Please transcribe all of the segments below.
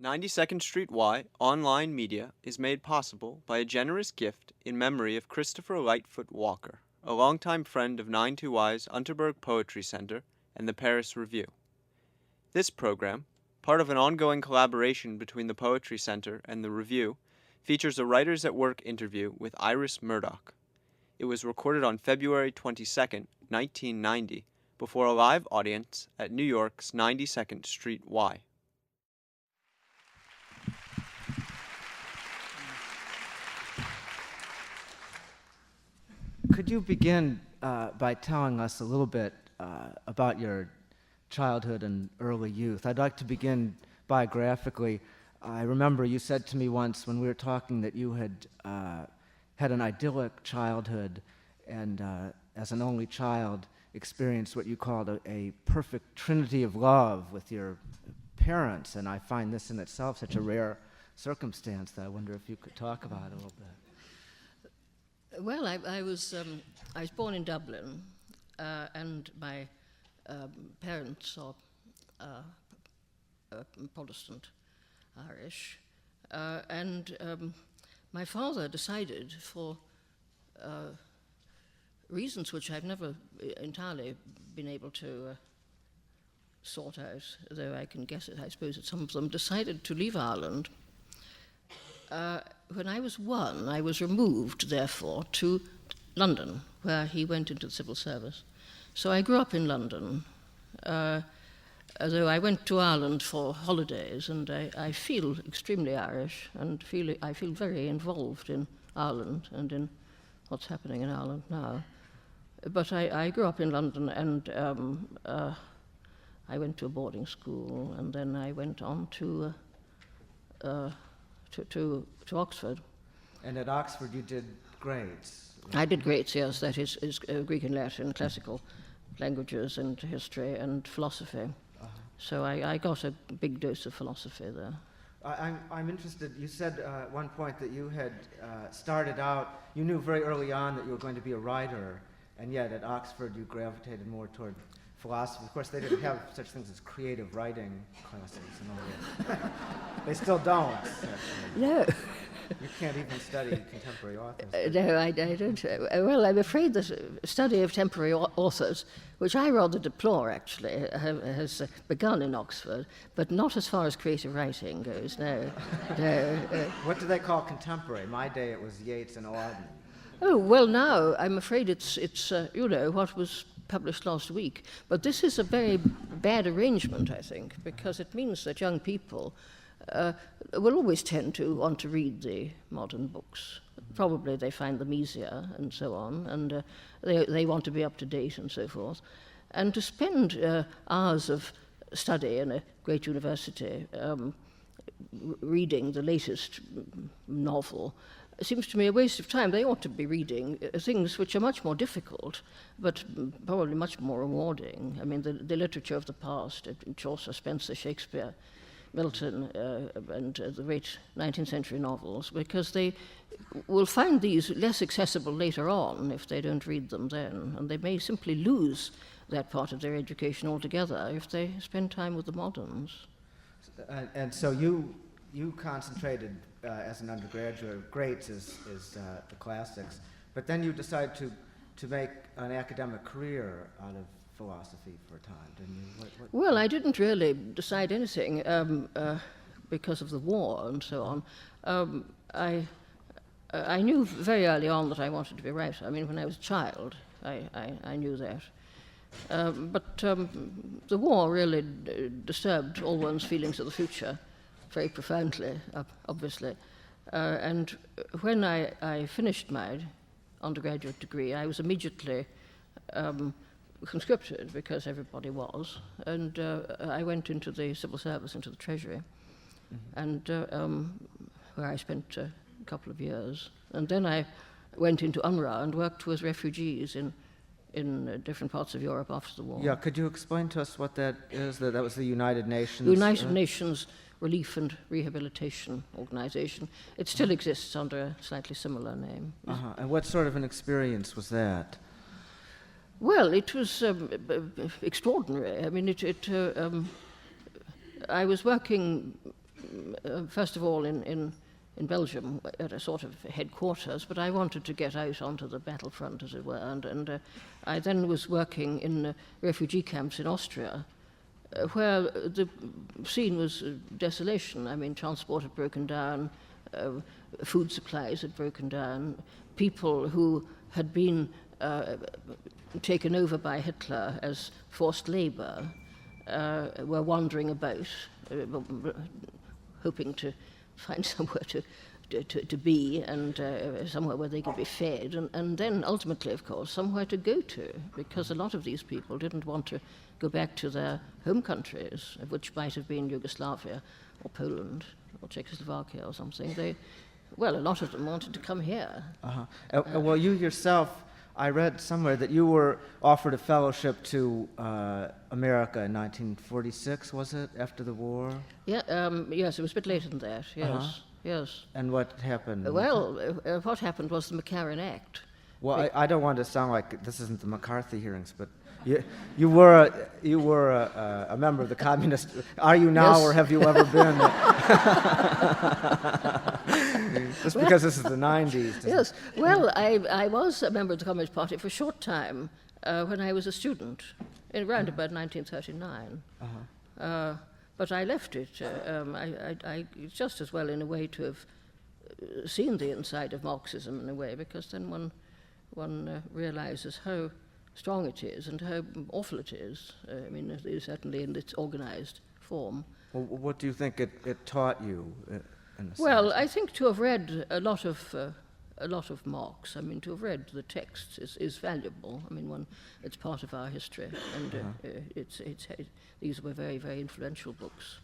92nd Street Y online media is made possible by a generous gift in memory of Christopher Lightfoot Walker, a longtime friend of 92Y's Unterberg Poetry Center and the Paris Review. This program, part of an ongoing collaboration between the Poetry Center and the Review, features a Writers at Work interview with Iris Murdoch. It was recorded on February 22, 1990, before a live audience at New York's 92nd Street Y. Could you begin by telling us a little bit about your childhood and early youth? I'd like to begin biographically. I remember you said to me once when we were talking that you had had an idyllic childhood and as an only child experienced what you called a perfect trinity of love with your parents, and I find this in itself such a rare circumstance that I wonder if you could talk about it a little bit. Well, I was born in Dublin, and my parents are Protestant Irish, and my father decided, for reasons which I've never entirely been able to sort out, though I can guess it, I suppose, at some of them, decided to leave Ireland. When I was 1, I was removed, therefore, to London, where he went into the civil service. So I grew up in London, although I went to Ireland for holidays, and I feel extremely Irish, and I feel very involved in Ireland and in what's happening in Ireland now. But I grew up in London, and I went to a boarding school, and then I went on to Oxford. And at Oxford you did grades? I did grades, yes, that is Greek and Latin, classical languages and history and philosophy. Uh-huh. So I got a big dose of philosophy there. I'm interested, you said at one point that you had started out, you knew very early on that you were going to be a writer, and yet at Oxford you gravitated more toward philosophy. Of course, they didn't have such things as creative writing classes and all that. They still don't. No. You can't even study contemporary authors. No, I don't. Well, I'm afraid that study of temporary authors, which I rather deplore actually, has begun in Oxford, but not as far as creative writing goes, no. No. What do they call contemporary? My day it was Yeats and Auden. Oh, well, now I'm afraid it's what was published last week. But this is a very bad arrangement, I think, because it means that young people will always tend to want to read the modern books. Probably they find them easier and so on, and they want to be up to date and so forth. And to spend hours of study in a great university reading the latest novel seems to me a waste of time. They ought to be reading things which are much more difficult, but probably much more rewarding. I mean, the literature of the past, Chaucer, Spencer, Shakespeare, Milton, and the great 19th century novels, because they will find these less accessible later on if they don't read them then, and they may simply lose that part of their education altogether if they spend time with the moderns. And so you concentrated as an undergraduate, greats is the classics, but then you decided to make an academic career out of philosophy for a time, didn't you? Well, I didn't really decide anything because of the war and so on. I knew very early on that I wanted to be a writer. I mean, when I was a child, I knew that. But the war really disturbed all one's feelings of the future very profoundly, obviously. And when I finished my undergraduate degree, I was immediately conscripted, because everybody was, and I went into the civil service, into the Treasury, and where I spent a couple of years. And then I went into UNRWA and worked with refugees in different parts of Europe after the war. Yeah, could you explain to us what that is? That was the United Nations? United Nations Relief and Rehabilitation Organization. It still exists under a slightly similar name. Uh-huh. And what sort of an experience was that? Well, it was extraordinary. I mean, I was working first of all in Belgium at a sort of headquarters, but I wanted to get out onto the battlefront, as it were, and I then was working in refugee camps in Austria, where the scene was desolation. I mean, transport had broken down, food supplies had broken down, people who had been taken over by Hitler as forced labor were wandering about, hoping to find somewhere to be and somewhere where they could be fed, and then ultimately, of course, somewhere to go to, because a lot of these people didn't want to go back to their home countries, which might have been Yugoslavia or Poland or Czechoslovakia or something. A lot of them wanted to come here. Well, you yourself, I read somewhere that you were offered a fellowship to America in 1946, was it, after the war? Yeah, yes, it was a bit later than that, yes. Yes. And what happened? Well, what happened was the McCarran Act. Well, I don't want to sound like this isn't the McCarthy hearings, but you were a member of the communist. Are you now, Yes. or have you ever been? Just because this is the 90s. Yes. Well, I was a member of the Communist Party for a short time when I was a student, around about 1939. But I left it. I just as well, in a way, to have seen the inside of Marxism in a way, because then one realizes how strong it is and how awful it is. I mean, certainly in its organized form. Well, what do you think it taught you? Well, I think to have read a lot of Marx, I mean, to have read the texts is valuable. I mean, it's part of our history, and these were very, very influential books.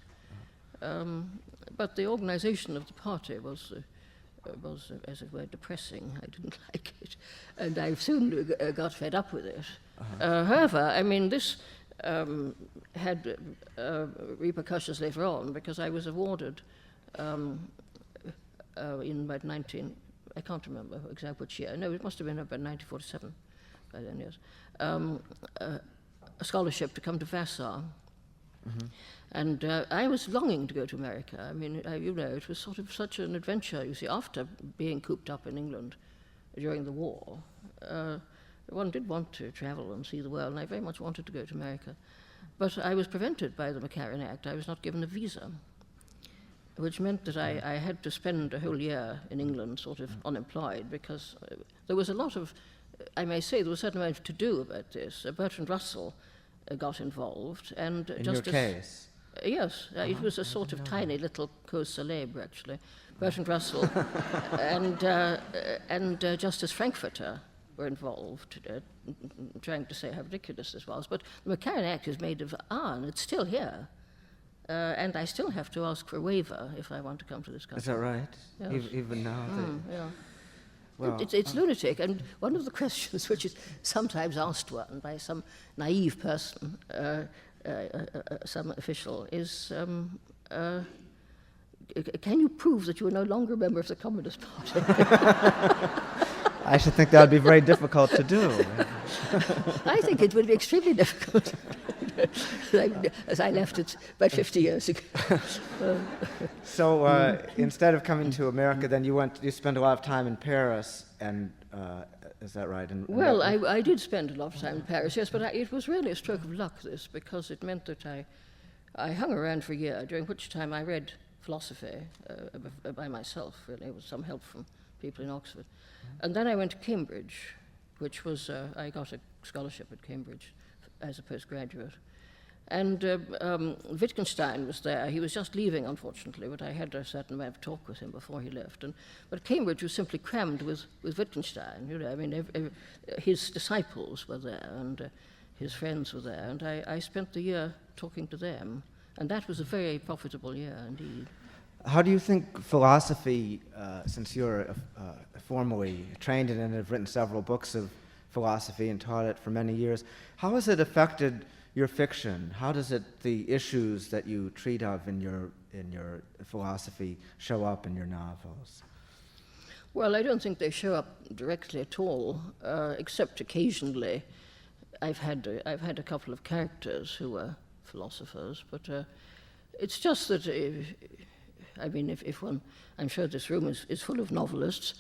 But the organization of the party was, as it were, depressing. I didn't like it, and I soon got fed up with it. However, I mean, this had repercussions later on, because I was awarded in about I can't remember exactly which year. No, it must have been about 1947 by then, yes. A scholarship to come to Vassar. And I was longing to go to America. I mean, it was sort of such an adventure, you see, after being cooped up in England during the war. One did want to travel and see the world, and I very much wanted to go to America. But I was prevented by the McCarran Act. I was not given a visa, which meant that I had to spend a whole year in England sort of unemployed, because there was a lot of, I may say, there was a certain amount to do about this. Bertrand Russell got involved. And in your case? Yes, it was a sort of tiny little cause célèbre, actually. Bertrand Russell and Justice Frankfurter were involved, trying to say how ridiculous this was. But the McCarran Act is made of iron. It's still here. And I still have to ask for a waiver if I want to come to this country. Is that right? Yes. Even now? Yeah. Well, It's lunatic, and one of the questions which is sometimes asked one by some naive person, some official, is, can you prove that you are no longer a member of the Communist Party? I should think that would be very difficult to do. I think it would be extremely difficult, as I left it about 50 years ago. So instead of coming to America, then you spent a lot of time in Paris, and is that right? Well, I did spend a lot of time in Paris, yes, but it was really a stroke of luck, this, because it meant that I hung around for a year, during which time I read philosophy by myself, really, with some help from people in Oxford. And then I went to Cambridge, which was, I got a scholarship at Cambridge as a postgraduate. And Wittgenstein was there. He was just leaving, unfortunately, but I had a certain amount of talk with him before he left. But Cambridge was simply crammed with Wittgenstein. You know, I mean, his disciples were there, and his friends were there, and I spent the year talking to them. And that was a very profitable year indeed. How do you think philosophy, since you're formally trained in it and have written seveal books of philosophy and taught it for many years, how has it affected your fiction? How does the issues that you treat of in your philosophy show up in your novels? Well, I don't think they show up directly at all, except occasionally. I've had a couple of characters who were philosophers, but it's just that I mean, if one, I'm sure this room is full of novelists,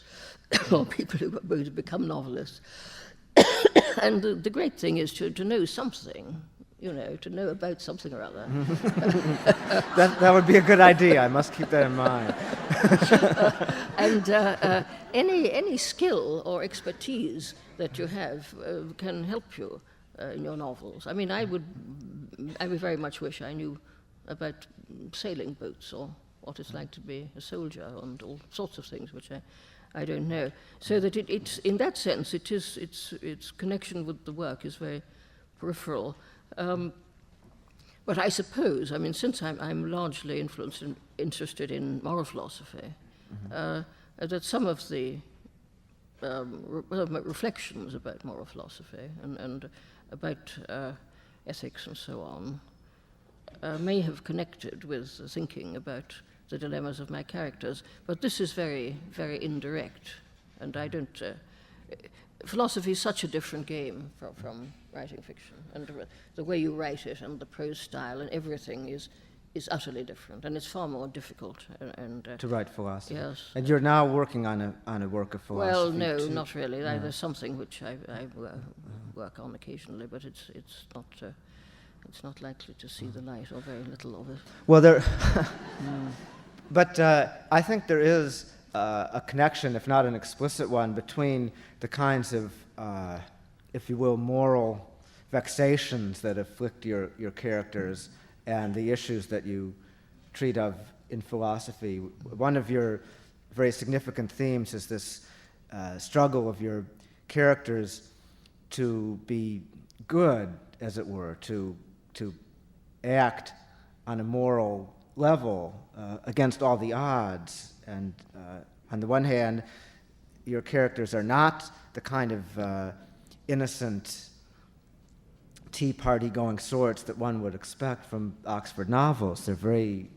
or people who are going to become novelists. And the great thing is to know something, you know, to know about something or other. That would be a good idea. I must keep that in mind. And any skill or expertise that you have can help you in your novels. I mean, I would very much wish I knew about sailing boats or what it's like to be a soldier and all sorts of things which I don't know. So that it's in that sense, its connection with the work is very peripheral. But I suppose, I mean, since I'm largely influenced and interested in moral philosophy, that some of the reflections about moral philosophy and about ethics and so on may have connected with thinking about the dilemmas of my characters, but this is very, very indirect, and I don't... philosophy is such a different game from writing fiction, and the way you write it and the prose style and everything is utterly different, and it's far more difficult. To write philosophy. Yes. And you're now working on a work of philosophy. Well, no, too. not really. No. There's something which I work on occasionally, but it's not likely to see the light, or very little of it. Well, there... But I think there is a connection, if not an explicit one, between the kinds of, if you will, moral vexations that afflict your characters and the issues that you treat of in philosophy. One of your very significant themes is this struggle of your characters to be good, as it were, to act on a moral level against all the odds. And on the one hand, your characters are not the kind of innocent tea party going sorts that one would expect from Oxford novels. They're very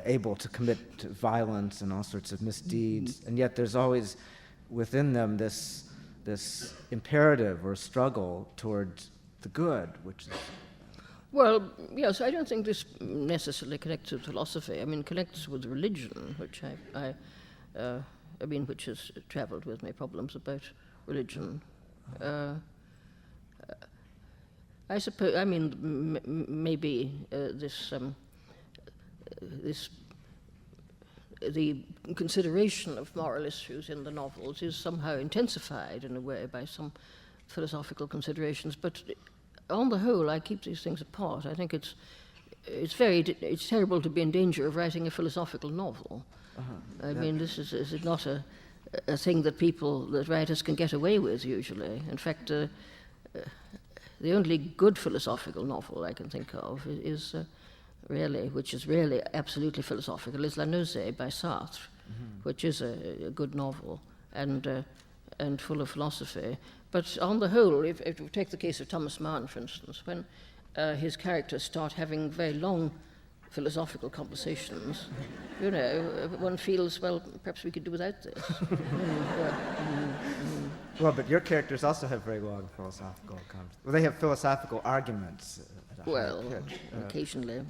able to commit violence and all sorts of misdeeds, and yet there's always within them this imperative or struggle towards the good, which is... Well, yes, I don't think this necessarily connects with philosophy. I mean, connects with religion, which which has travelled with me, problems about religion. I suppose, I mean, maybe the consideration of moral issues in the novels is somehow intensified in a way by some philosophical considerations, but on the whole, I keep these things apart. I think it's terrible to be in danger of writing a philosophical novel. I mean, this is not a thing that writers can get away with usually. In fact, the only good philosophical novel I can think of is which is really absolutely philosophical, is La Nausée by Sartre, which is a good novel and full of philosophy. But on the whole, if we take the case of Thomas Mann, for instance, when his characters start having very long philosophical conversations, you know, one feels, well, perhaps we could do without this. Well, but your characters also have very long philosophical conversations. Well, they have philosophical arguments. At a high pitch. Occasionally,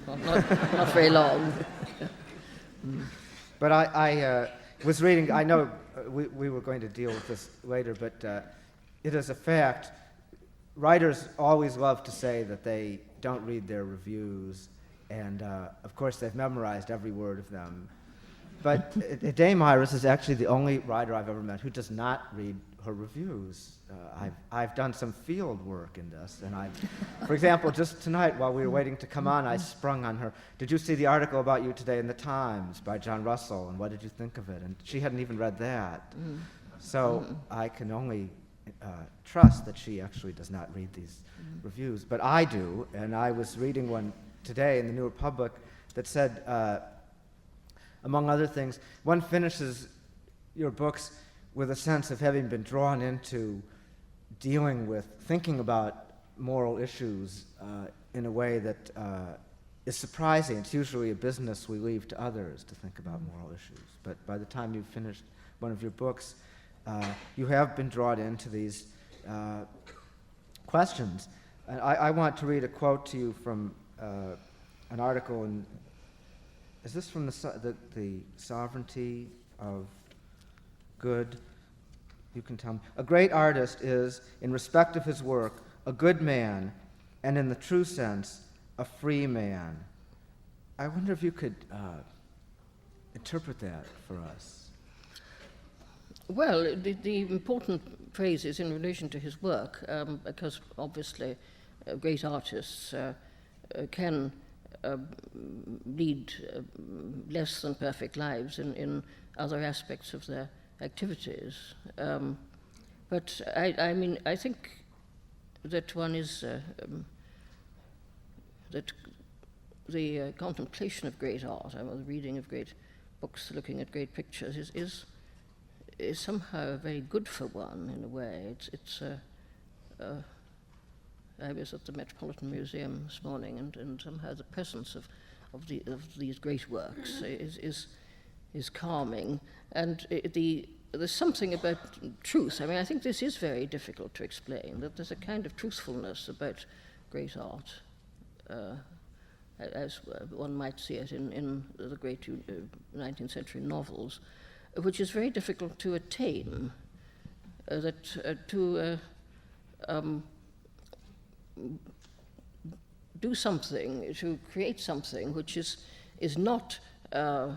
but not very long. But I was reading, I know we were going to deal with this later, but it is a fact. Writers always love to say that they don't read their reviews, and of course they've memorized every word of them. But Dame Iris is actually the only writer I've ever met who does not read her reviews. I've done some field work in this, and for example, just tonight while we were waiting to come on, I sprung on her, "Did you see the article about you today in the Times by John Russell, and what did you think of it?" And she hadn't even read that. So I can only trust that she actually does not read these reviews. But I do, and I was reading one today in the New Republic that said, among other things, one finishes your books with a sense of having been drawn into dealing with, thinking about moral issues in a way that is surprising. It's usually a business we leave to others to think about moral issues. But by the time you've finished one of your books, you have been drawn into these questions. And I want to read a quote to you from an article in is this from the sovereignty of good? You can tell me. A great artist is, in respect of his work, a good man, and in the true sense, a free man. I wonder if you could interpret that for us. Well, the important phrase is in relation to his work, because obviously great artists can lead less than perfect lives in other aspects of their activities. But I think that one is that the contemplation of great art, the reading of great books, looking at great pictures, is somehow very good for one in a way. I was at the Metropolitan Museum this morning, and somehow the presence of these great works is calming. And there's something about truth. I think this is very difficult to explain, that there's a kind of truthfulness about great art, as one might see it in the great 19th century novels, which is very difficult to attain, to do something, to create something which is not a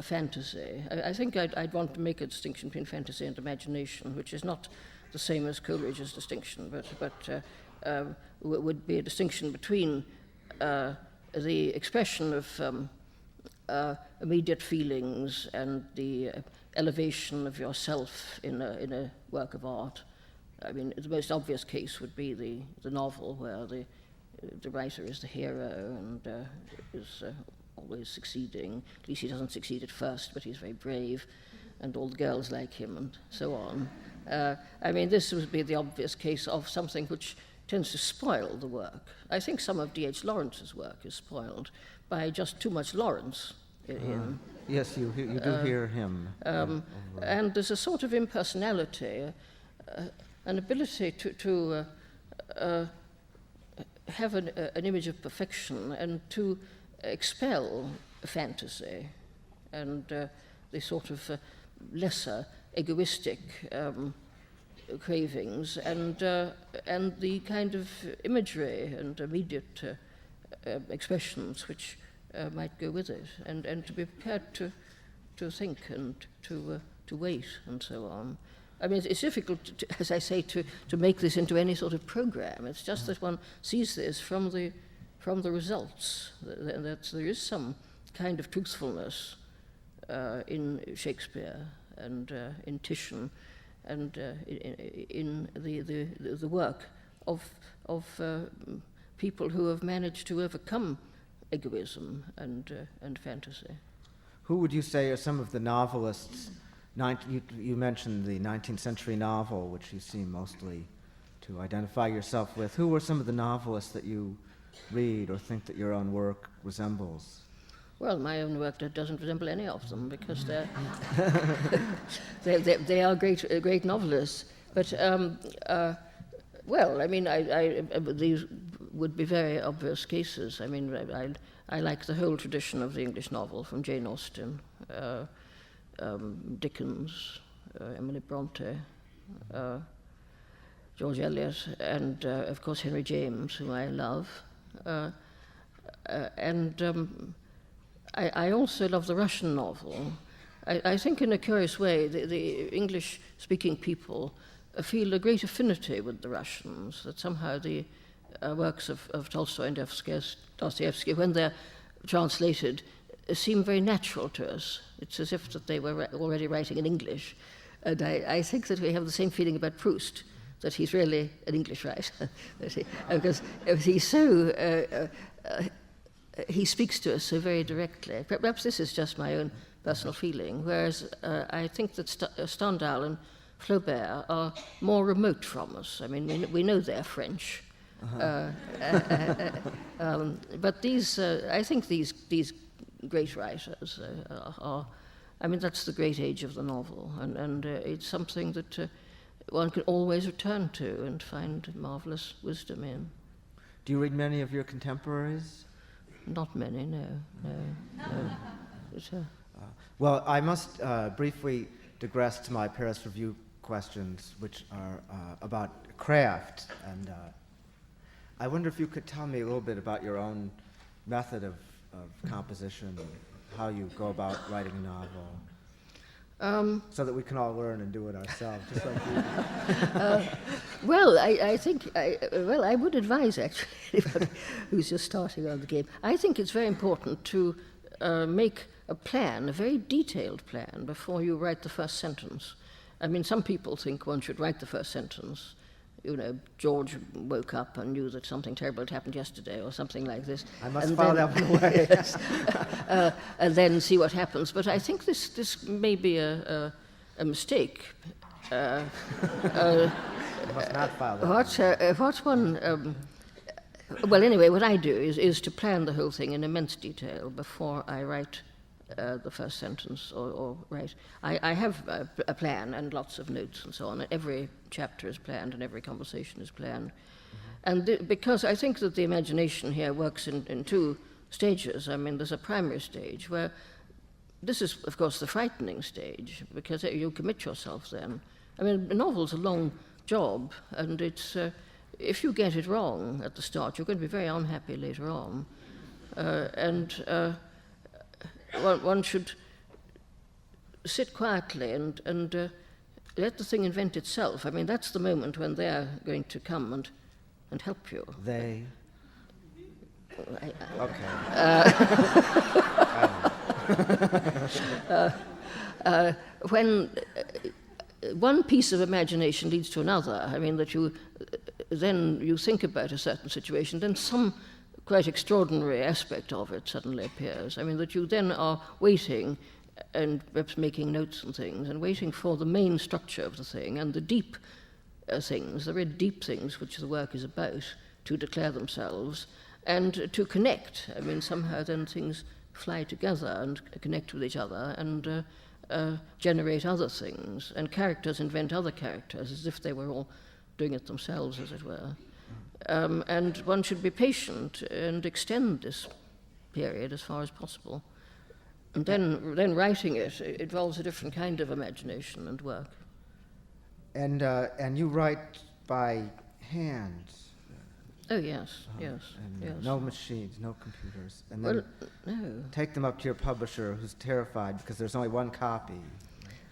fantasy. I think I'd want to make a distinction between fantasy and imagination, which is not the same as Coleridge's distinction, but would be a distinction between the expression of immediate feelings and the elevation of yourself in a work of art. The most obvious case would be the novel, where the writer is the hero and is always succeeding. At least he doesn't succeed at first, but he's very brave, and all the girls like him, and so on. This would be the obvious case of something which tends to spoil the work. I think some of D.H. Lawrence's work is spoiled by just too much Lawrence in. Yes, you do hear him. And there's a sort of impersonality, an ability to have an image of perfection and to expel fantasy and the sort of lesser egoistic cravings and the kind of imagery and immediate expressions which might go with it, and to be prepared to think and to wait and so on. It's difficult, as I say, to make this into any sort of program. It's just that one sees this from the results, that there is some kind of truthfulness in Shakespeare and in Titian and in the work of people who have managed to overcome egoism and fantasy. Who would you say are some of the novelists? You mentioned the 19th century novel, which you seem mostly to identify yourself with. Who were some of the novelists that you read or think that your own work resembles? Well, my own work doesn't resemble any of them, because they are great novelists. But these would be very obvious cases. I like the whole tradition of the English novel, from Jane Austen, Dickens, Emily Bronte, George Eliot, and of course Henry James, whom I love. I also love the Russian novel. I think in a curious way the English-speaking people feel a great affinity with the Russians, that somehow the works of Tolstoy and Dostoyevsky, when they're translated, seem very natural to us. It's as if that they were already writing in English. And I think that we have the same feeling about Proust, that he's really an English writer. Because he's so... he speaks to us so very directly. Perhaps this is just my own personal feeling, whereas I think that Stendhal and Flaubert are more remote from us. We know they're French. But I think these great writers are... that's the great age of the novel, and it's something that one can always return to and find marvelous wisdom in. Do you read many of your contemporaries? Not many, no. Well, I must briefly digress to my Paris Review questions, which are about craft. And I wonder if you could tell me a little bit about your own method of composition, and how you go about writing a novel, so that we can all learn and do it ourselves, just like you. Well, I think, I would advise actually anybody who's just starting on the game. I think it's very important to make a plan, a very detailed plan, before you write the first sentence. I mean, some people think one should write the first sentence. You know, George woke up and knew that something terrible had happened yesterday, or something like this. I must file that one away. Yes, and then see what happens. But I think this may be a mistake. You must not file that. What one? Well, anyway, what I do is to plan the whole thing in immense detail before I write the first sentence or write. I have a plan and lots of notes and so on. Every chapter is planned and every conversation is planned. And because I think that the imagination here works in two stages. I mean, there's a primary stage where this is, of course, the frightening stage, because you commit yourself then. I mean, a novel's a long job, and it's if you get it wrong at the start, you're going to be very unhappy later on. One should sit quietly and let the thing invent itself. I mean, that's the moment when they're going to come and help you. They? Okay. When one piece of imagination leads to another, I mean, that then you think about a certain situation, then some quite extraordinary aspect of it suddenly appears. I mean, that you then are waiting and perhaps making notes and things, and waiting for the main structure of the thing and the deep things, the very deep things which the work is about, to declare themselves and to connect. I mean, somehow then things fly together and connect with each other and generate other things, and characters invent other characters as if they were all doing it themselves, as it were. And one should be patient and extend this period as far as possible. And then writing it involves a different kind of imagination and work. And you write by hand. Oh, yes, yes, And yes. no machines, no computers. And then No. take them up to your publisher, who's terrified because there's only one copy.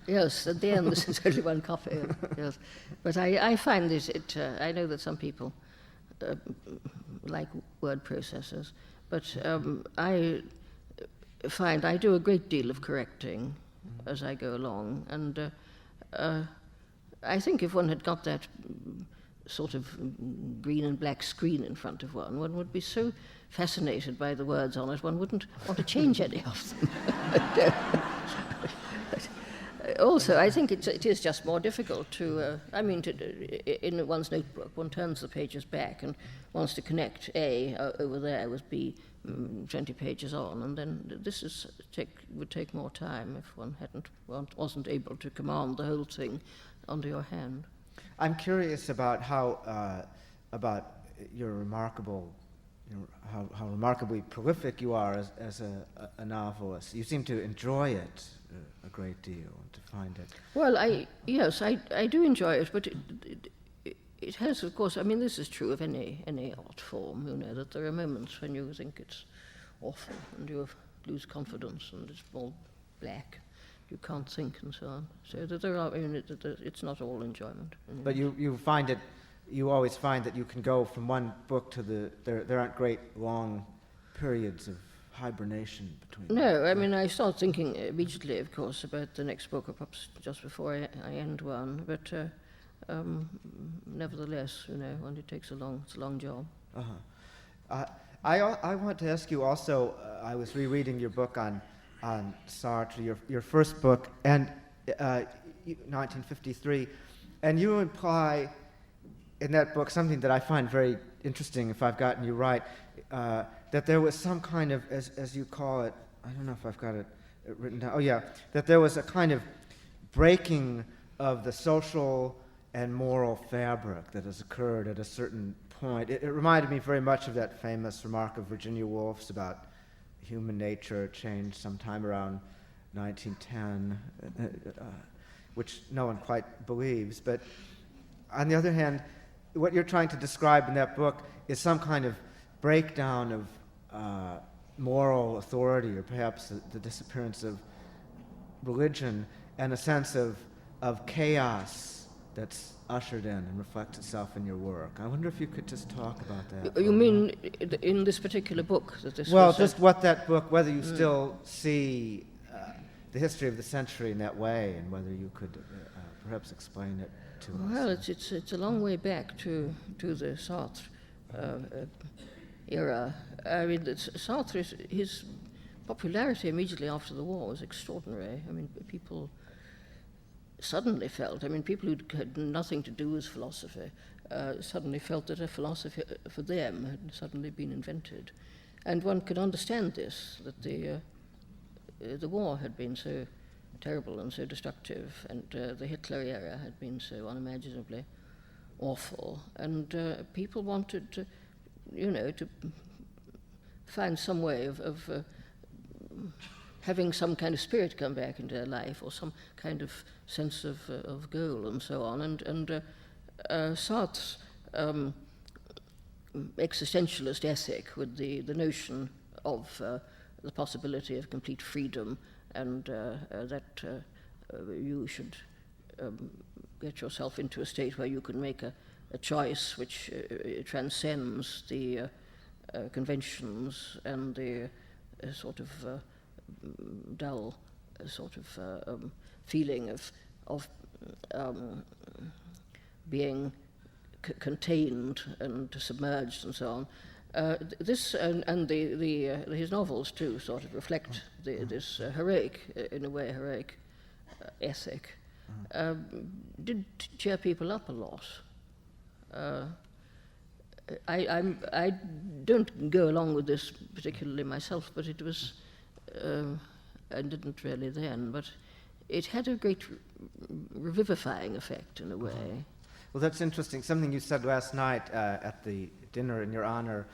Yes, at the end, this is only one copy. Yes, but I find it. I know that some people like word processors, but I find I do a great deal of correcting as I go along, and I think if one had got that sort of green and black screen in front of one would be so fascinated by the words on it, one wouldn't want to change any of them. Also, I think it is just more difficult to, in one's notebook, one turns the pages back and wants to connect A over there with B 20 pages on, and then this would take more time if one wasn't able to command the whole thing under your hand. I'm curious about how, about your remarkable, how remarkably prolific you are as a novelist. You seem to enjoy it a great deal, to find it. Well, yes, I do enjoy it, but it has, of course, I mean, this is true of any art form, you know, that there are moments when you think it's awful and you lose confidence and it's all black. You can't think and so on. So that there are, I mean, it's not all enjoyment. But you find it, you always find that you can go from one book to there aren't great long periods of hibernation between No, I mean, I start thinking immediately, of course, about the next book, or perhaps just before I end one, but nevertheless, you know, when it's a long job. I want to ask you also, I was rereading your book on Sartre, your first book, and 1953, and you imply in that book something that I find very interesting, if I've gotten you right, that there was some kind of, as you call it, I don't know if I've got it written down, oh yeah, that there was a kind of breaking of the social and moral fabric that has occurred at a certain point. It reminded me very much of that famous remark of Virginia Woolf's about human nature changed sometime around 1910, which no one quite believes. But on the other hand, what you're trying to describe in that book is some kind of breakdown of moral authority, or perhaps the disappearance of religion, and a sense of chaos that's ushered in and reflects itself in your work. I wonder if you could just talk about that. You mean in this particular book that this well, was just what that book, whether you still see the history of the century in that way, and whether you could perhaps explain it to us. Well, it's a long way back to the Sartre era. I mean, Sartre, his popularity immediately after the war was extraordinary. I mean, people suddenly felt, people who had nothing to do with philosophy suddenly felt that a philosophy for them had suddenly been invented. And one could understand this, that the war had been so terrible and so destructive, and the Hitler era had been so unimaginably awful, and people wanted to, to find some way of having some kind of spirit come back into their life, or some kind of sense of goal and so on. And Sartre's existentialist ethic, with the notion of the possibility of complete freedom, and that you should get yourself into a state where you can make a choice which transcends the conventions and the sort of dull sort of feeling of being contained and submerged and so on. This and his novels too sort of reflect this heroic, in a way, heroic ethic. Did cheer people up a lot. I don't go along with this particularly myself, but it was, I didn't really then, but it had a great revivifying effect in a way. Well, that's interesting. Something you said last night at the dinner in your honor,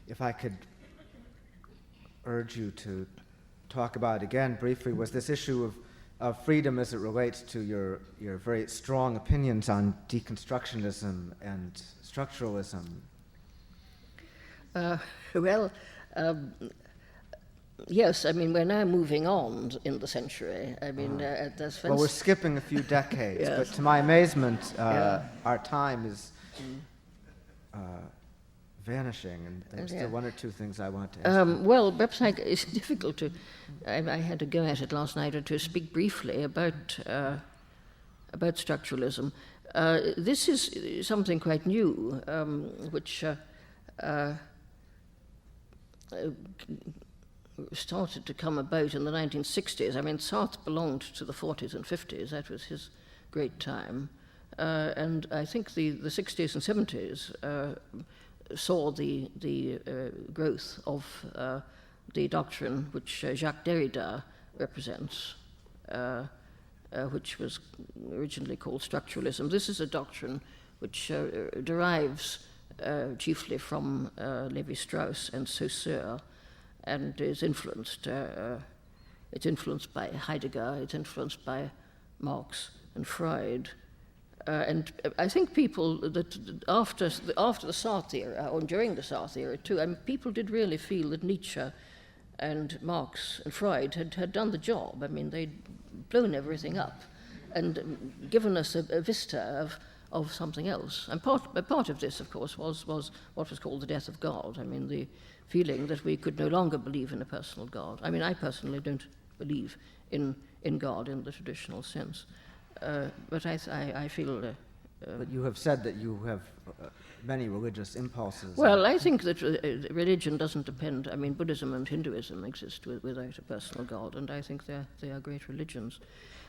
if I could urge you to talk about it again briefly, was this issue of freedom as it relates to your very strong opinions on deconstructionism and structuralism. Yes, we're now moving on in the century. Well, we're skipping a few decades, yes. But to my amazement, our time is vanishing, and there's still one or two things I want to ask. Well, perhaps it's difficult to. I had to go at it last night to speak briefly about structuralism. This is something quite new, which started to come about in the 1960s. Sartre belonged to the 40s and 50s. That was his great time. And I think the 60s and 70s saw the growth of the doctrine which Jacques Derrida represents, which was originally called structuralism. This is a doctrine which derives chiefly from Lévi-Strauss and Saussure, and is influenced. It's influenced by Heidegger. It's influenced by Marx and Freud. And I think people that after the Sartre era, or during the Sartre era too, people did really feel that Nietzsche and Marx and Freud had done the job. They'd blown everything up and given us a vista of something else. And part of this, of course, was what was called the death of God. The feeling that we could no longer believe in a personal God. I personally don't believe in God in the traditional sense. But I feel... but you have said that you have many religious impulses. Well, I think that religion doesn't depend... Buddhism and Hinduism exist without a personal God, and I think they are great religions.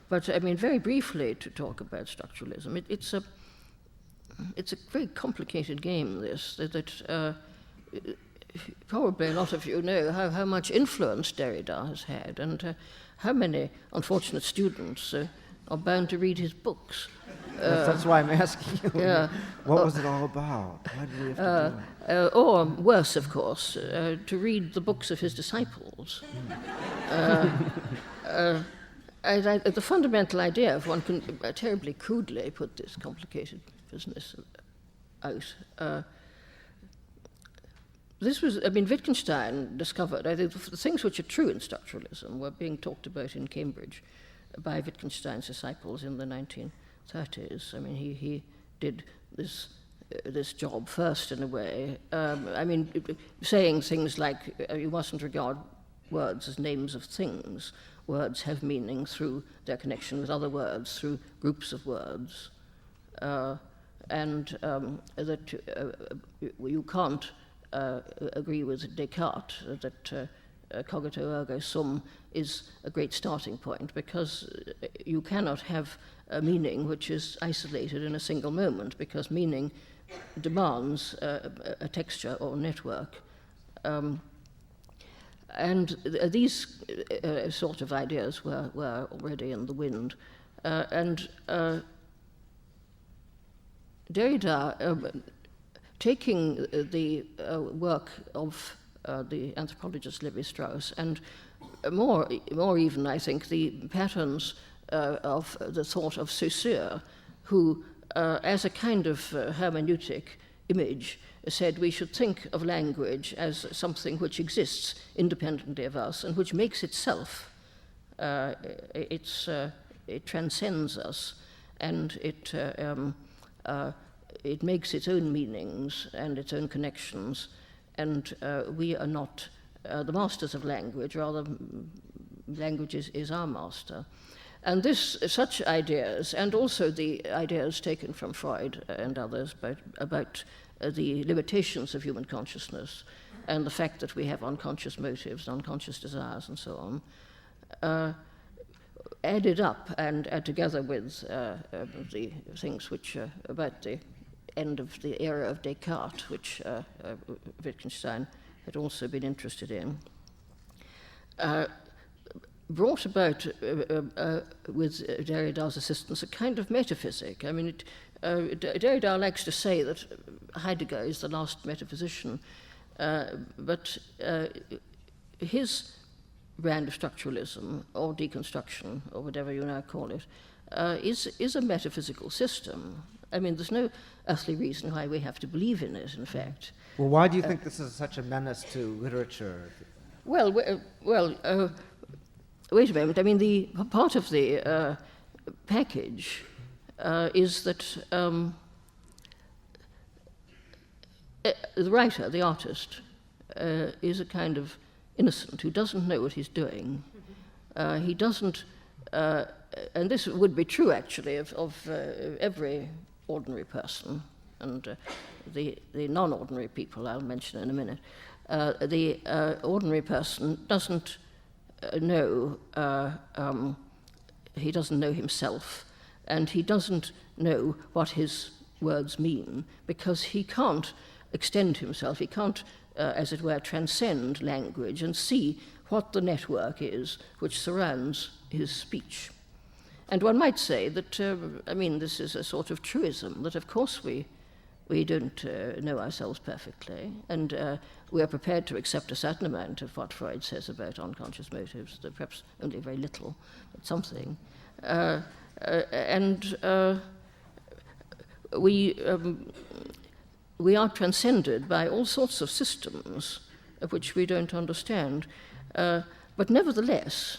But, very briefly, to talk about structuralism, it's a very complicated game, this, that probably a lot of you know how much influence Derrida has had, and how many unfortunate students are bound to read his books. That's why I'm asking you. Yeah. What was it all about? Why did we have to do it? Or worse, of course, to read the books of his disciples. The fundamental idea, if one can terribly crudely put this complicated business out, Wittgenstein discovered, I think, the things which are true in structuralism were being talked about in Cambridge by Wittgenstein's disciples in the 1930s. I mean, he did this job first, in a way. Saying things like, you mustn't regard words as names of things. Words have meaning through their connection with other words, through groups of words. You can't agree with Descartes that cogito ergo sum is a great starting point, because you cannot have a meaning which is isolated in a single moment, because meaning demands a texture or network. These sort of ideas were already in the wind. Derrida, taking the work of the anthropologist Levi-Strauss, and more even, I think, the patterns of the thought of Saussure, who, as a kind of hermeneutic image, said we should think of language as something which exists independently of us and which makes itself. It transcends us, and it makes its own meanings and its own connections, and we are not the masters of language, rather language is our master. And such ideas, and also the ideas taken from Freud and others about the limitations of human consciousness and the fact that we have unconscious motives, unconscious desires, and so on, added up and together with the things which about the end of the era of Descartes, which Wittgenstein had also been interested in, brought about, with Derrida's assistance, a kind of metaphysic. I mean, Derrida likes to say that Heidegger is the last metaphysician, but his brand of structuralism, or deconstruction, or whatever you now call it, is a metaphysical system. I mean, there's no earthly reason why we have to believe in it, in fact. Well, why do you think this is such a menace to literature? Well, wait a moment. I mean, the part of the package is that the writer, the artist, is a kind of innocent who doesn't know what he's doing. He doesn't, and this would be true actually of every ordinary person, and the non-ordinary people I'll mention in a minute. The ordinary person doesn't know, he doesn't know himself, and he doesn't know what his words mean, because he can't extend himself, he can't, as it were, transcend language and see what the network is which surrounds his speech. And one might say that, this is a sort of truism, that of course we don't know ourselves perfectly, and we are prepared to accept a certain amount of what Freud says about unconscious motives, though perhaps only very little, but something. We are transcended by all sorts of systems of which we don't understand. But nevertheless,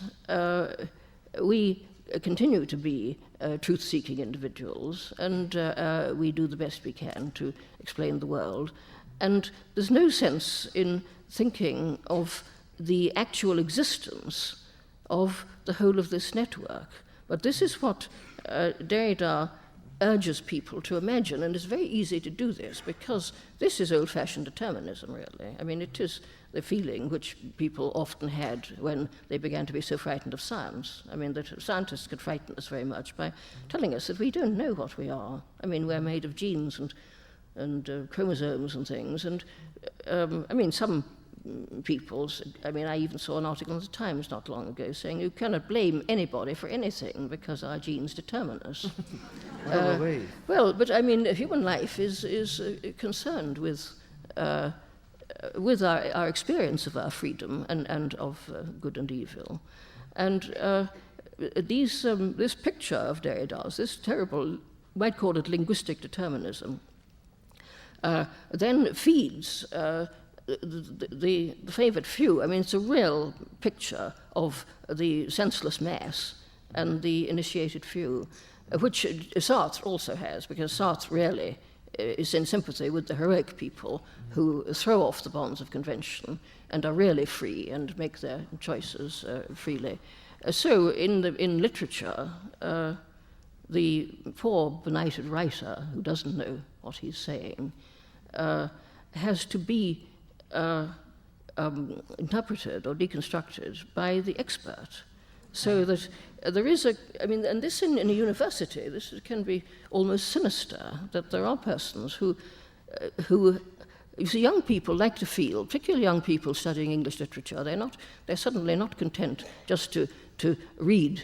we continue to be truth-seeking individuals, and we do the best we can to explain the world. And there's no sense in thinking of the actual existence of the whole of this network. But this is what Derrida urges people to imagine, and it's very easy to do this, because this is old-fashioned determinism, really. I mean, it is the feeling which people often had when they began to be so frightened of science. I mean, that scientists could frighten us very much by telling us that we don't know what we are. I mean, we're made of genes and chromosomes and things, and some peoples. I mean, I even saw an article in the Times not long ago saying you cannot blame anybody for anything because our genes determine us. Well, but I mean, human life is concerned with our experience of our freedom and of good and evil. And this picture of Derrida's, this terrible, might call it linguistic determinism, then feeds the favoured few. I mean, it's a real picture of the senseless mass and the initiated few, which Sartre also has, because Sartre really is in sympathy with the heroic people who throw off the bonds of convention and are really free and make their choices freely. So in literature, the poor benighted writer who doesn't know what he's saying has to be interpreted or deconstructed by the expert, so that there is and this in a university, this can be almost sinister, that there are persons who you see, young people like to feel, particularly young people studying English literature, they're suddenly not content just to read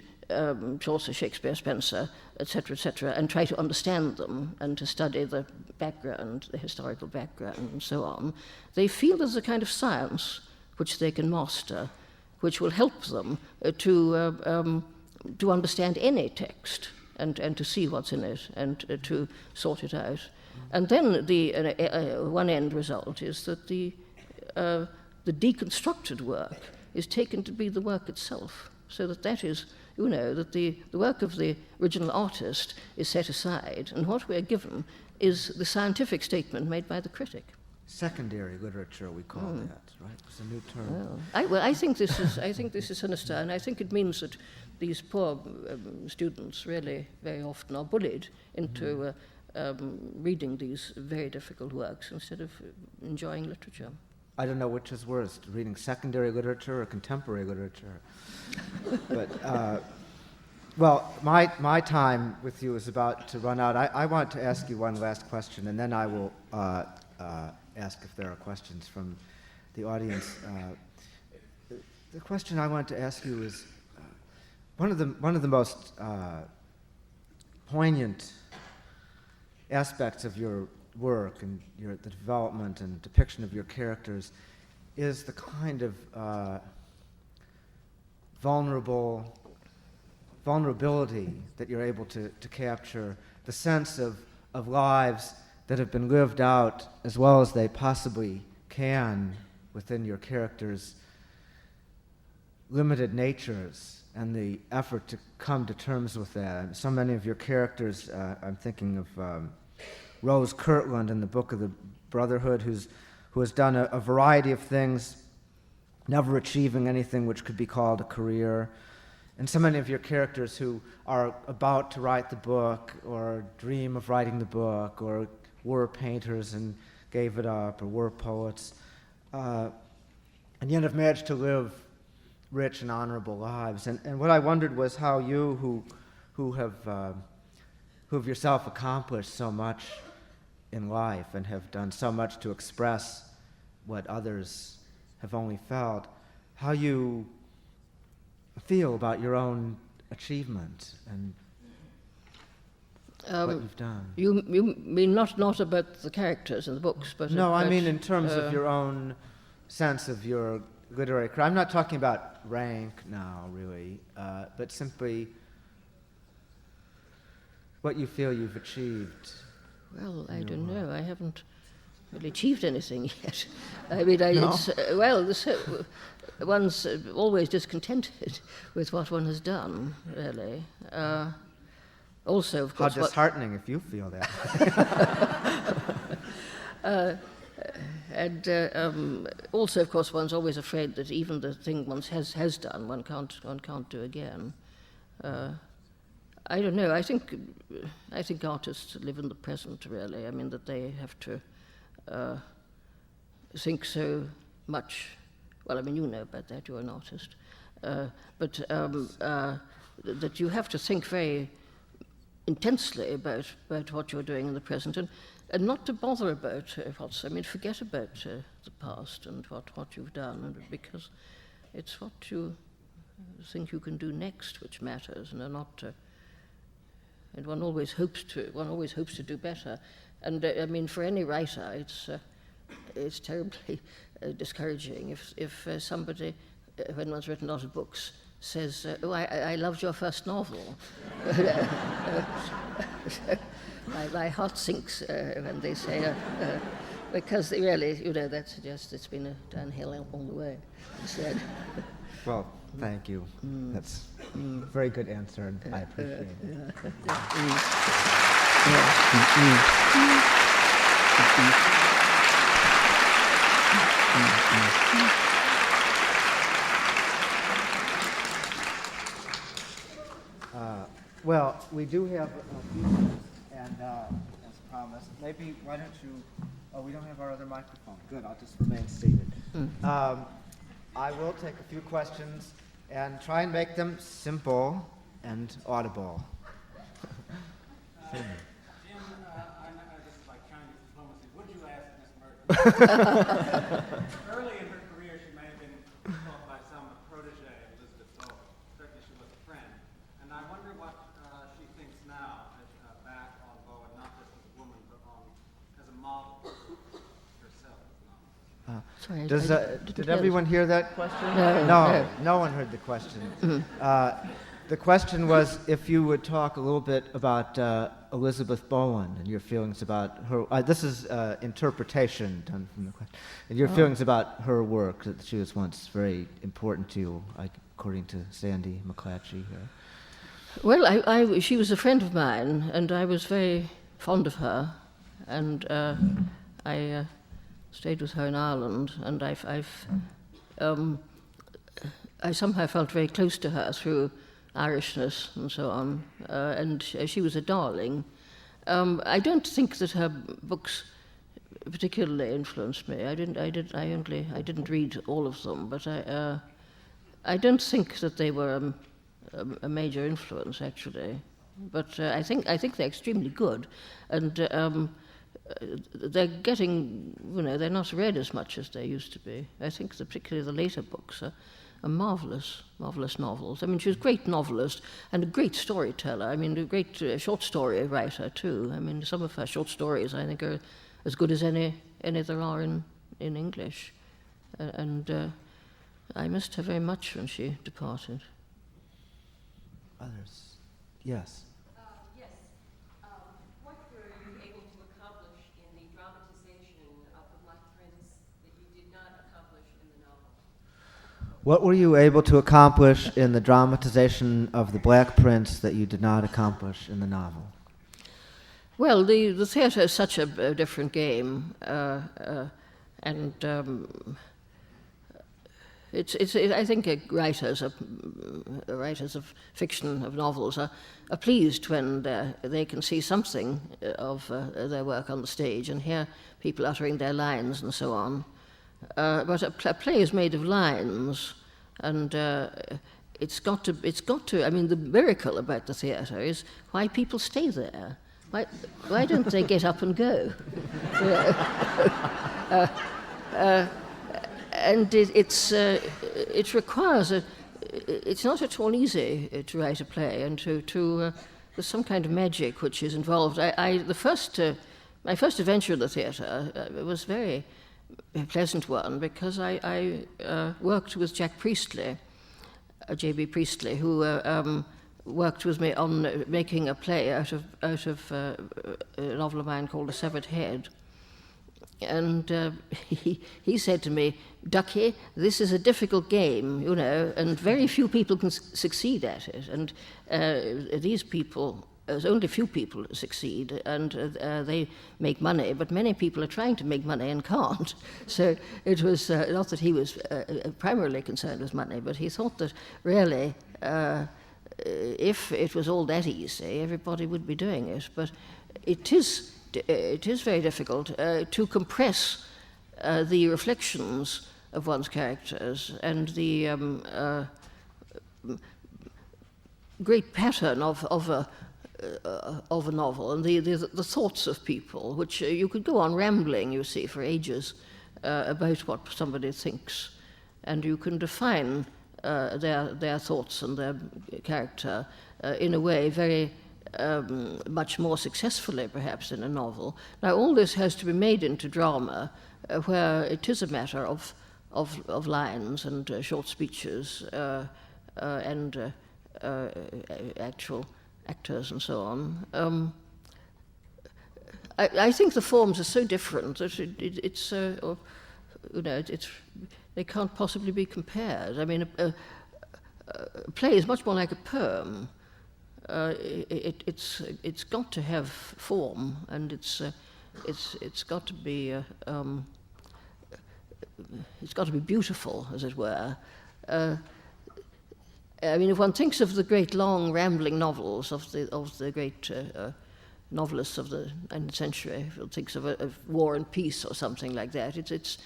Chaucer, Shakespeare, Spencer, etc., and try to understand them and to study the background, the historical background, and so on. They feel there's a kind of science which they can master, which will help them to understand any text and to see what's in it and to sort it out. And then the one end result is that the deconstructed work is taken to be the work itself, so that is, that the work of the original artist is set aside, and what we're given is the scientific statement made by the critic. Secondary literature, we call that, right? It's a new term. I think this is sinister, and I think it means that these poor students really very often are bullied into reading these very difficult works instead of enjoying literature. I don't know which is worse, reading secondary literature or contemporary literature. But, well, my time with you is about to run out. I want to ask you one last question, and then I will ask if there are questions from the audience. The question I want to ask you is, one of the most poignant aspects of your work and the development and depiction of your characters is the kind of vulnerability that you're able to capture, the sense of lives that have been lived out as well as they possibly can within your characters' limited natures, and the effort to come to terms with that. So many of your characters, I'm thinking of Rose Kirtland in the Book of the Brotherhood, who has done a variety of things, never achieving anything which could be called a career. And so many of your characters who are about to write the book, or dream of writing the book, or were painters and gave it up, or were poets, and yet have managed to live rich and honorable lives. And what I wondered was how you, who have yourself accomplished so much in life and have done so much to express what others have only felt, how you feel about your own achievement and what you've done. You mean not about the characters in the books, but no, I mean in terms of your own sense of your literary career. I'm not talking about rank now, really, but simply what you feel you've achieved. Well, I don't know. I haven't really achieved anything yet. I mean, one's always discontented with what one has done, really. Also, of course... How disheartening if you feel that. Also, of course, one's always afraid that even the thing one has done, one can't do again. I don't know. I think artists live in the present, really. I mean, that they have to think so much. Well, I mean, you know about that. You're an artist, but that you have to think very intensely about what you're doing in the present. And and not to bother about forget about the past and what you've done, and because it's what you think you can do next which matters, and not. And one always hopes to do better, and for any writer, it's terribly discouraging if somebody, when one's written a lot of books, says, "Oh, I loved your first novel." My heart sinks when they say, because they really, that suggests it's been a downhill all the way. Instead. Well, thank you. That's a very good answer, and I appreciate it. Well, we do have a few minutes, and as promised, maybe why don't you? Oh, we don't have our other microphone. Good, I'll just remain seated. I will take a few questions and try and make them simple and audible. Jim, I know this is like Chinese diplomacy. Would you ask Miss Murdoch? Early in her career, she may have been taught by some protege of Elizabeth Bowen. Certainly, she was a friend. And I wonder what she thinks now, back on Bowen, not just as a woman, but as a model herself. Sorry, Did everyone hear that question? No one heard the question. The question was if you would talk a little bit about Elizabeth Bowen and your feelings about her. This is interpretation done from the question. And your feelings about her work, that she was once very important to you, according to Sandy McClatchy here. Well, she was a friend of mine, and I was very fond of her, and I stayed with her in Ireland, and I somehow felt very close to her through Irishness and so on, and she was a darling. I don't think that her books particularly influenced me. I didn't read all of them, but I don't think that they were a major influence actually. But I think they're extremely good, and they're getting, they're not read as much as they used to be. I think particularly the later books are marvelous novels. She was a great novelist and a great storyteller. A great short story writer too. Some of her short stories I think are as good as any there are in English. And I missed her very much when she departed. Others? Yes. What were you able to accomplish in the dramatization of The Black Prince that you did not accomplish in the novel? What were you able to accomplish in the dramatization of The Black Prince that you did not accomplish in the novel? Well, the theatre is such a different game, and I think writers of fiction, of novels, are pleased when they can see something of their work on the stage and hear people uttering their lines and so on. But a play is made of lines, and it's got to. The miracle about the theatre is why people stay there. Why don't they get up and go? And it requires it's not at all easy to write a play, and there's some kind of magic which is involved. My first adventure in the theatre was a very pleasant one, because I worked with Jack Priestley, J.B. Priestley, who worked with me on making a play out of a novel of mine called The Severed Head. And he said to me, "Ducky, this is a difficult game, and very few people can succeed at it. And these people, there's only few people who succeed, and they make money, but many people are trying to make money and can't." So it was not that he was primarily concerned with money, but he thought that really, if it was all that easy, everybody would be doing it. But it is very difficult to compress the reflections of one's characters and the great pattern of of a novel, and the thoughts of people, which you could go on rambling, you see, for ages about what somebody thinks, and you can define their thoughts and their character in a way very much more successfully, perhaps, in a novel. Now, all this has to be made into drama, where it is a matter of lines and short speeches and actual actors and so on. I think the forms are so different that they can't possibly be compared. I mean, a play is much more like a poem. It's got to have form, and it's got to be beautiful, as it were. I mean, if one thinks of the great long rambling novels of the great novelists of the 19th century, if one thinks of War and Peace or something like that, it's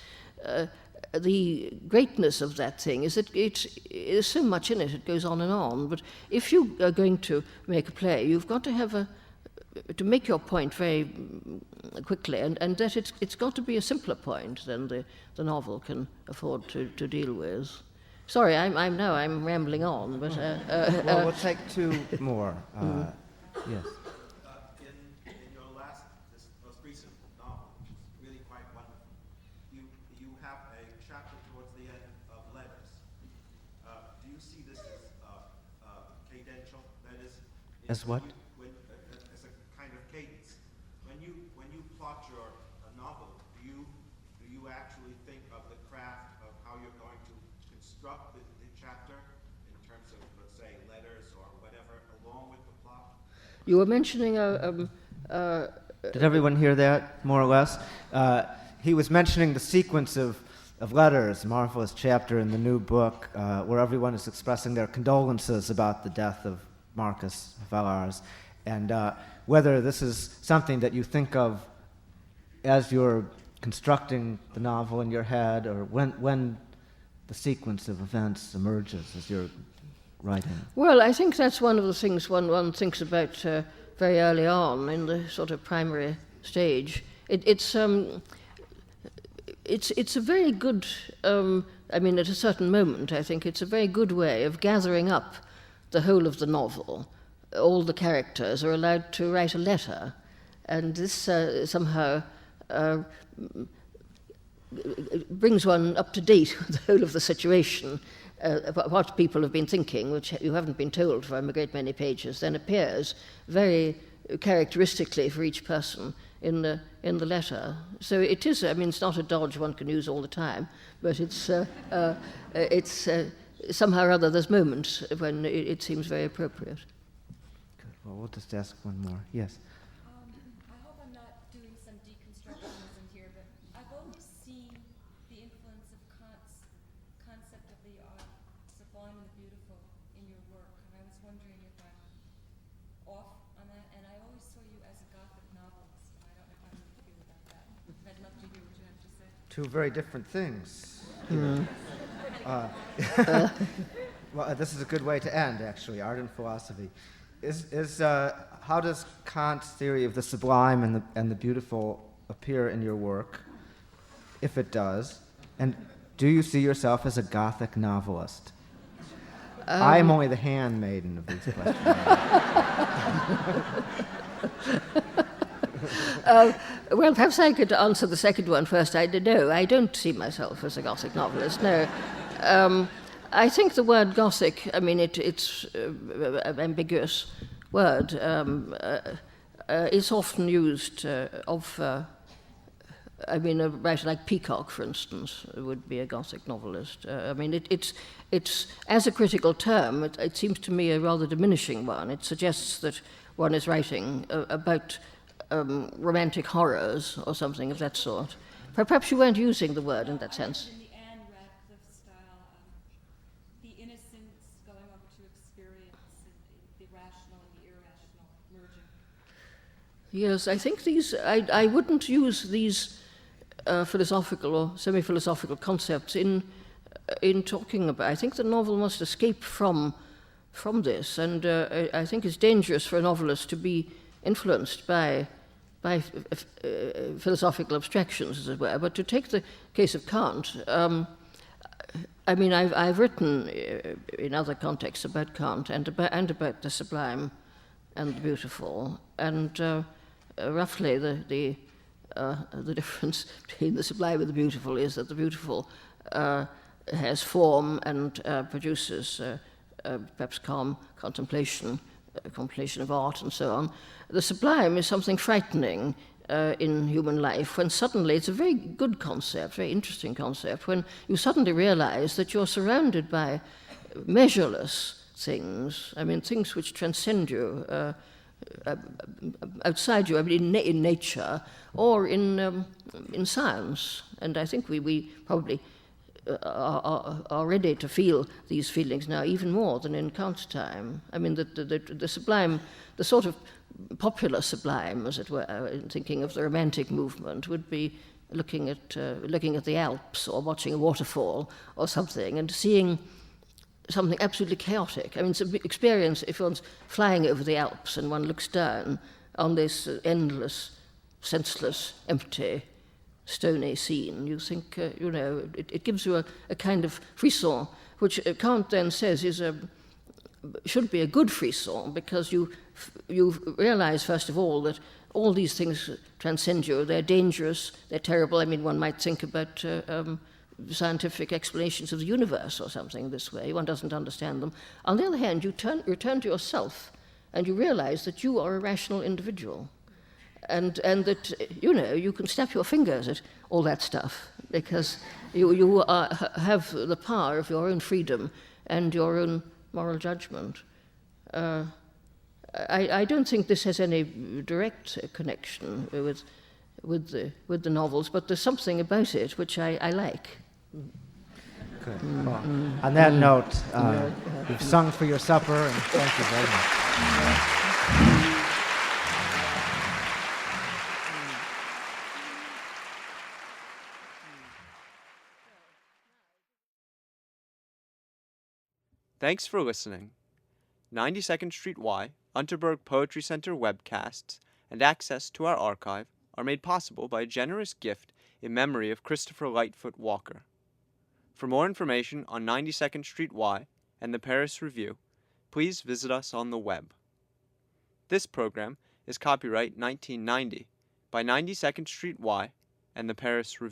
the greatness of that thing is that there's so much in it, it goes on and on. But if you are going to make a play, you've got to have to make your point very quickly, and that it's got to be a simpler point than the novel can afford to deal with. Sorry, I'm rambling on, but well, we'll take two more. Yes. In your this most recent novel, which is really quite wonderful, you have a chapter towards the end of letters. Do you see this as cadential? That is, as what? As a kind of cadence. When you plot your novel, do you actually think of the craft of how you're going to construct the chapter in terms of, let's say, letters or whatever, along with the plot? You were mentioning Did everyone hear that, more or less? He was mentioning the sequence of letters, marvelous chapter in the new book, where everyone is expressing their condolences about the death of Marcus Vallars, and whether this is something that you think of as you're constructing the novel in your head, or when the sequence of events emerges as you're writing. Well, I think that's one of the things one thinks about very early on in the sort of primary stage. It's a very good, I mean, at a certain moment, I think it's a very good way of gathering up the whole of the novel. All the characters are allowed to write a letter, and this somehow brings one up to date with the whole of the situation. What people have been thinking, which you haven't been told from a great many pages, then appears very characteristically for each person in the letter. So it is, I mean, it's not a dodge one can use all the time, but it's somehow or other there's moments when it seems very appropriate. Good. Well, we'll just ask one more. Yes. I hope I'm not doing some deconstructionism here, but I've always seen the influence of Kant's concept of the sublime and the beautiful in your work, and I was wondering if I'm off on that, and I always saw you as a Gothic novelist, and I don't know how you feel about that. I'd love to hear what you have to say. Two very different things. Well, this is a good way to end, actually, art and philosophy. How does Kant's theory of the sublime and the beautiful appear in your work, if it does? And do you see yourself as a Gothic novelist? I am only the handmaiden of these questions. Well, perhaps I could answer the second one first. I don't see myself as a Gothic novelist, no. I think the word Gothic, I mean, it's an ambiguous word. It's often used I mean, a writer like Peacock, for instance, would be a Gothic novelist. I mean, it's as a critical term, it seems to me a rather diminishing one. It suggests that one is writing about romantic horrors or something of that sort. Perhaps you weren't using the word in that sense. In the Anne Radcliffe style, the innocence going over to experience, the rational and the irrational merging. Yes, I think I wouldn't use these philosophical or semi-philosophical concepts in talking about. I think the novel must escape from from this, and I think it's dangerous for a novelist to be influenced by philosophical abstractions, as it were. But to take the case of Kant, I mean, I've written in other contexts about Kant and about the sublime and the beautiful, and roughly the difference between the sublime and the beautiful is that the beautiful has form and produces perhaps calm contemplation of art and so on. The sublime is something frightening in human life, when suddenly it's a very good concept, very interesting concept, when you suddenly realize that you're surrounded by measureless things, I mean, things which transcend you, outside you, I mean, in nature or in science. And I think we probably are ready to feel these feelings now even more than in Kant's time. I mean, the sublime, the sort of popular sublime, as it were, in thinking of the Romantic movement, would be looking at the Alps or watching a waterfall or something and seeing something absolutely chaotic. I mean, it's an experience if one's flying over the Alps and one looks down on this endless, senseless, empty, stony scene. You think, it gives you a kind of frisson, which Kant then says should be a good frisson, because you realize, first of all, that all these things transcend you. They're dangerous, they're terrible. I mean, one might think about scientific explanations of the universe or something this way. One doesn't understand them. On the other hand, you return to yourself and you realize that you are a rational individual, and that, you can snap your fingers at all that stuff, because you have the power of your own freedom and your own moral judgment. I don't think this has any direct connection with the novels, but there's something about it which I like. Good. Well, on that note, you've sung for your supper, and thank you very much. Thanks for listening. 92nd Street Y, Unterberg Poetry Center webcasts, and access to our archive are made possible by a generous gift in memory of Christopher Lightfoot Walker. For more information on 92nd Street Y and the Paris Review, please visit us on the web. This program is copyright 1990 by 92nd Street Y and the Paris Review.